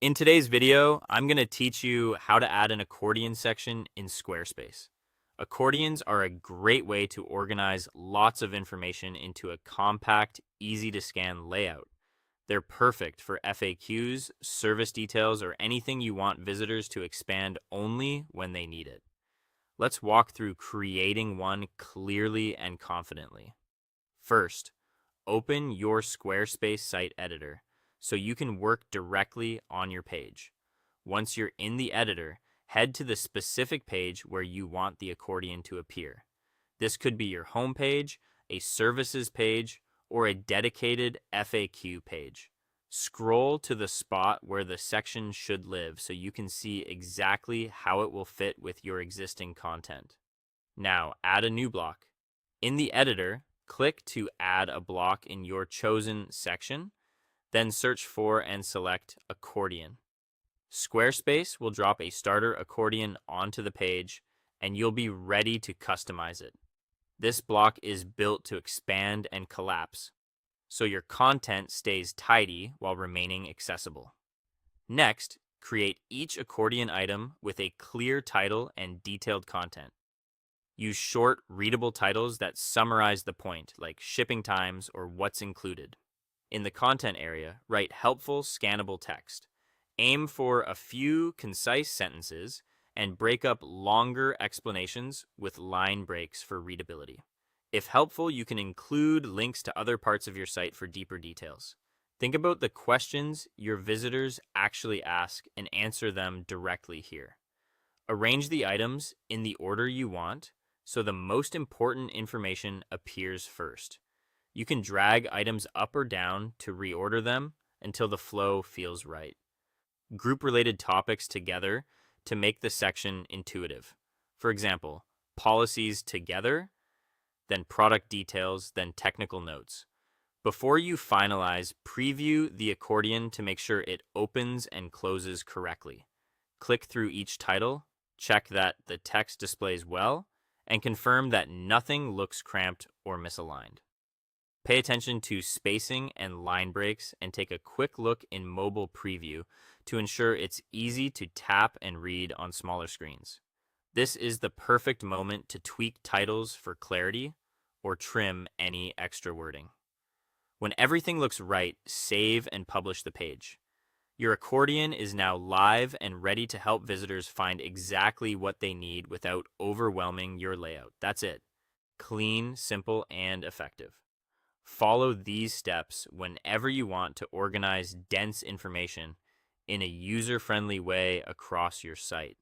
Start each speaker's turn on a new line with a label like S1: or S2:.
S1: In today's video, I'm going to teach you how to add an accordion section in Squarespace. Accordions are a great way to organize lots of information into a compact, easy to scan layout. They're perfect for FAQs, service details, or anything you want visitors to expand only when they need it. Let's walk through creating one clearly and confidently. First, open your Squarespace site editor so you can work directly on your page. Once you're in the editor, head to the specific page where you want the accordion to appear. This could be your home page, a services page, or a dedicated FAQ page. Scroll to the spot where the section should live so you can see exactly how it will fit with your existing content. Now, add a new block. In the editor, click to add a block in your chosen section, then search for and select Accordion. Squarespace will drop a starter accordion onto the page, and you'll be ready to customize it. This block is built to expand and collapse, so your content stays tidy while remaining accessible. Next, create each accordion item with a clear title and detailed content. Use short, readable titles that summarize the point, like shipping times or what's included. In the content area, write helpful, scannable text. Aim for a few concise sentences and break up longer explanations with line breaks for readability. If helpful, you can include links to other parts of your site for deeper details. Think about the questions your visitors actually ask and answer them directly here. Arrange the items in the order you want so the most important information appears first. You can drag items up or down to reorder them until the flow feels right. Group related topics together to make the section intuitive. For example, policies together, then product details, then technical notes. Before you finalize, preview the accordion to make sure it opens and closes correctly. Click through each title, check that the text displays well, and confirm that nothing looks cramped or misaligned. Pay attention to spacing and line breaks and take a quick look in mobile preview to ensure it's easy to tap and read on smaller screens. This is the perfect moment to tweak titles for clarity or trim any extra wording. When everything looks right, save and publish the page. Your accordion is now live and ready to help visitors find exactly what they need without overwhelming your layout. That's it. Clean, simple, and effective. Follow these steps whenever you want to organize dense information in a user-friendly way across your site.